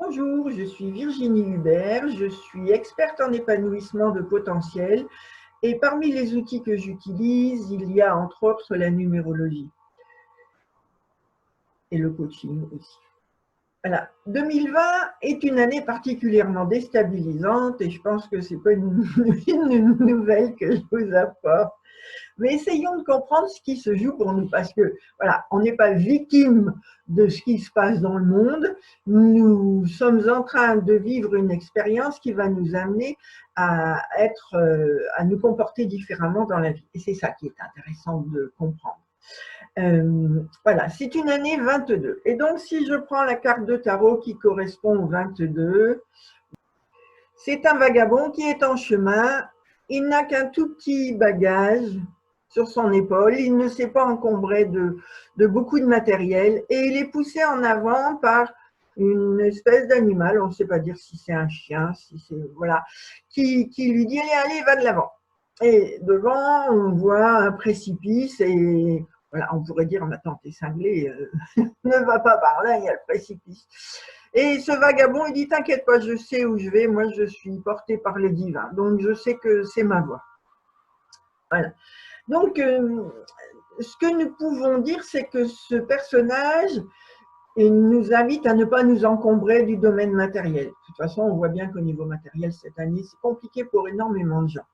Bonjour, je suis Virginie Hubert, je suis experte en épanouissement de potentiel et parmi les outils que j'utilise, il y a entre autres la numérologie et le coaching aussi. Voilà. 2020 est une année particulièrement déstabilisante et je pense que ce n'est pas une nouvelle que je vous apporte. Mais essayons de comprendre ce qui se joue pour nous, parce que voilà, on n'est pas victime de ce qui se passe dans le monde. Nous sommes en train de vivre une expérience qui va nous amener à nous comporter différemment dans la vie. Et c'est ça qui est intéressant de comprendre. Voilà, c'est une année 22. Et donc, si je prends la carte de tarot qui correspond au 22, c'est un vagabond qui est en chemin. Il n'a qu'un tout petit bagage sur son épaule. Il ne s'est pas encombré de beaucoup de matériel et il est poussé en avant par une espèce d'animal, on ne sait pas dire si c'est un chien, si c'est voilà, qui lui dit allez, va de l'avant. Et devant, on voit un précipice et voilà, on pourrait dire maintenant t'es cinglé, ne va pas par là, il y a le précipice. Et ce vagabond, il dit t'inquiète pas, je sais où je vais, moi je suis porté par le divin, donc je sais que c'est ma voie. Voilà. Donc, ce que nous pouvons dire, c'est que ce personnage nous invite à ne pas nous encombrer du domaine matériel. De toute façon, on voit bien qu'au niveau matériel, cette année, c'est compliqué pour énormément de gens.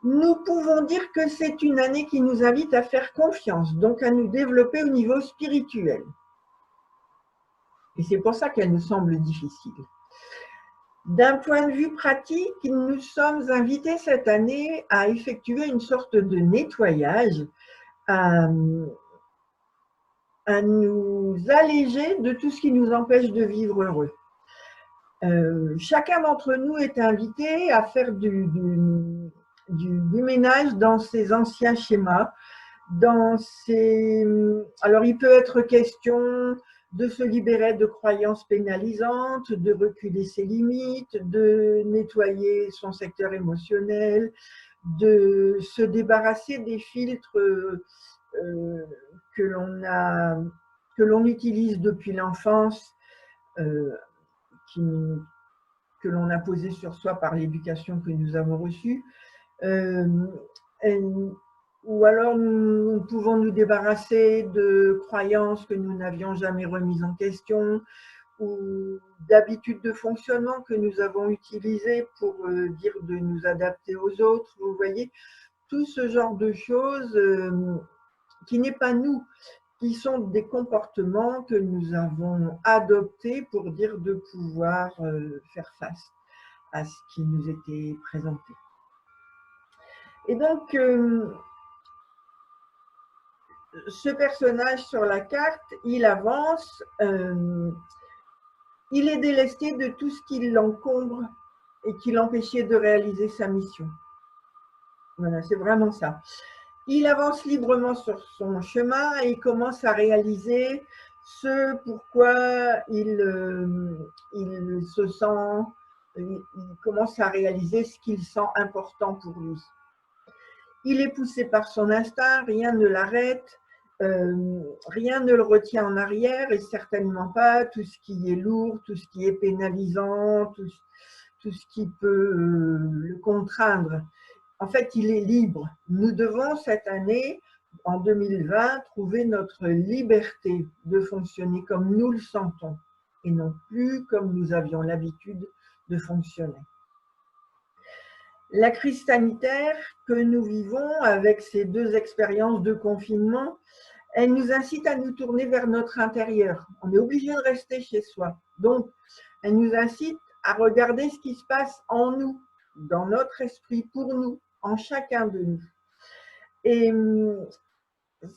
Nous pouvons dire que c'est une année qui nous invite à faire confiance, donc à nous développer au niveau spirituel. Et c'est pour ça qu'elle nous semble difficile. D'un point de vue pratique, nous sommes invités cette année à effectuer une sorte de nettoyage, à nous alléger de tout ce qui nous empêche de vivre heureux. Chacun d'entre nous est invité à faire du ménage dans ses anciens schémas. Alors, il peut être question de se libérer de croyances pénalisantes, de reculer ses limites, de nettoyer son secteur émotionnel, de se débarrasser des filtres que l'on utilise depuis l'enfance, que l'on a posé sur soi par l'éducation que nous avons reçue. Ou alors nous pouvons nous débarrasser de croyances que nous n'avions jamais remises en question, ou d'habitudes de fonctionnement que nous avons utilisées pour dire de nous adapter aux autres. Vous voyez, tout ce genre de choses qui n'est pas nous, qui sont des comportements que nous avons adoptés pour dire de pouvoir faire face à ce qui nous était présenté. Et donc, ce personnage sur la carte, il avance, il est délesté de tout ce qui l'encombre et qui l'empêchait de réaliser sa mission. Voilà, c'est vraiment ça. Il avance librement sur son chemin et il commence à réaliser ce pourquoi il se sent, il commence à réaliser ce qu'il sent important pour lui. Il est poussé par son instinct, rien ne l'arrête, rien ne le retient en arrière et certainement pas tout ce qui est lourd, tout ce qui est pénalisant, tout ce qui peut le contraindre. En fait, il est libre. Nous devons cette année, en 2020, trouver notre liberté de fonctionner comme nous le sentons et non plus comme nous avions l'habitude de fonctionner. La crise sanitaire que nous vivons avec ces 2 expériences de confinement, elle nous incite à nous tourner vers notre intérieur. On est obligé de rester chez soi. Donc, elle nous incite à regarder ce qui se passe en nous, dans notre esprit, pour nous, en chacun de nous. Et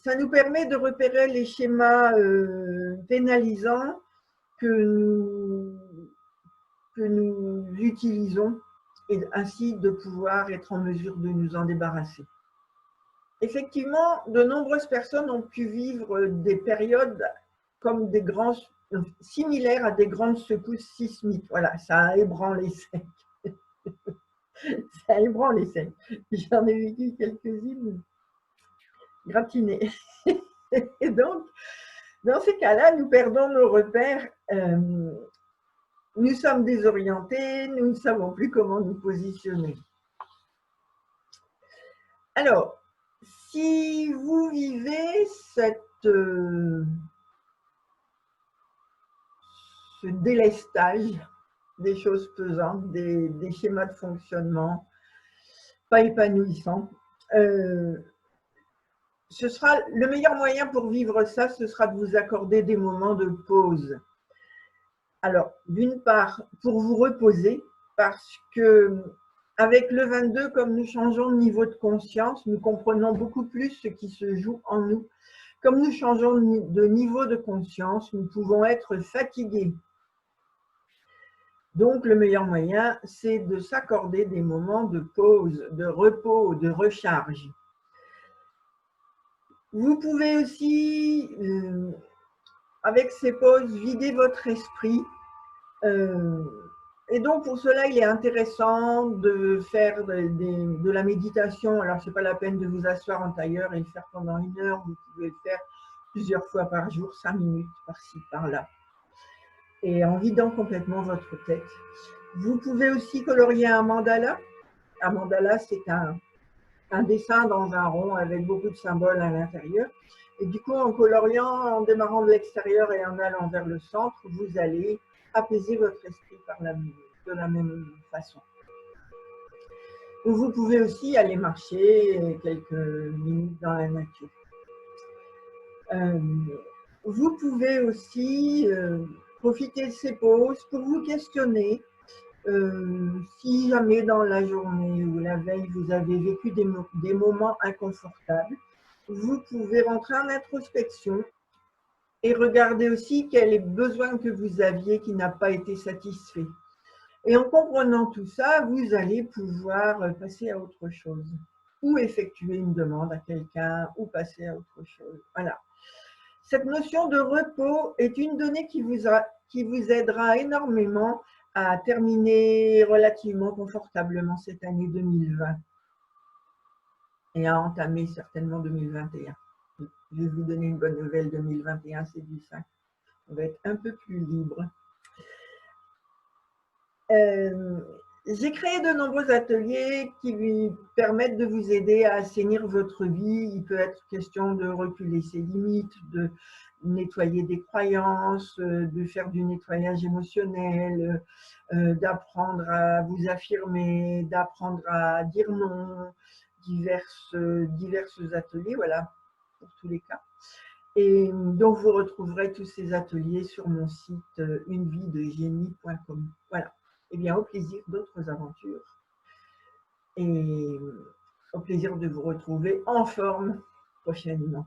ça nous permet de repérer les schémas pénalisants que nous utilisons et ainsi de pouvoir être en mesure de nous en débarrasser. Effectivement, de nombreuses personnes ont pu vivre des périodes comme similaires à des grandes secousses sismiques. Voilà, ça a ébranlé sec. Ça a ébranlé sec. J'en ai vécu quelques-unes gratinées. Et donc, Dans ces cas-là, nous perdons nos repères, nous sommes désorientés, nous ne savons plus comment nous positionner. Alors, si vous vivez ce délestage des choses pesantes, des schémas de fonctionnement pas épanouissants, ce sera le meilleur moyen pour vivre ça, ce sera de vous accorder des moments de pause. Alors, d'une part, pour vous reposer, parce que avec le 22, comme nous changeons de niveau de conscience, nous comprenons beaucoup plus ce qui se joue en nous. Comme nous changeons de niveau de conscience, nous pouvons être fatigués. Donc, le meilleur moyen, c'est de s'accorder des moments de pause, de repos, de recharge. Vous pouvez aussi, avec ces pauses, vider votre esprit. Et donc, pour cela, il est intéressant de faire de la méditation. Alors, ce n'est pas la peine de vous asseoir en tailleur et le faire pendant 1 heure. Vous pouvez le faire plusieurs fois par jour, 5 minutes, par-ci, par-là. Et en vidant complètement votre tête. Vous pouvez aussi colorier un mandala. Un mandala, c'est un dessin dans un rond avec beaucoup de symboles à l'intérieur. Et du coup, en coloriant, en démarrant de l'extérieur et en allant vers le centre, vous allez apaiser votre esprit de la même façon. Vous pouvez aussi aller marcher quelques minutes dans la nature. Vous pouvez aussi profiter de ces pauses pour vous questionner. Si jamais dans la journée ou la veille, vous avez vécu des moments inconfortables, vous pouvez rentrer en introspection et regarder aussi quel est le besoin que vous aviez qui n'a pas été satisfait. Et en comprenant tout ça, vous allez pouvoir passer à autre chose, ou effectuer une demande à quelqu'un, ou passer à autre chose. Voilà. Cette notion de repos est une donnée qui vous aidera énormément à terminer relativement confortablement cette année 2020 et à entamer certainement 2021. Je vais vous donner une bonne nouvelle, 2021, c'est du 5. On va être un peu plus libre. J'ai créé de nombreux ateliers qui vous permettent de vous aider à assainir votre vie. Il peut être question de reculer ses limites, de nettoyer des croyances, de faire du nettoyage émotionnel, d'apprendre à vous affirmer, d'apprendre à dire non, diverses ateliers, voilà, pour tous les cas. Et donc, vous retrouverez tous ces ateliers sur mon site unevidegénie.com. Voilà. Eh bien, au plaisir d'autres aventures et au plaisir de vous retrouver en forme prochainement.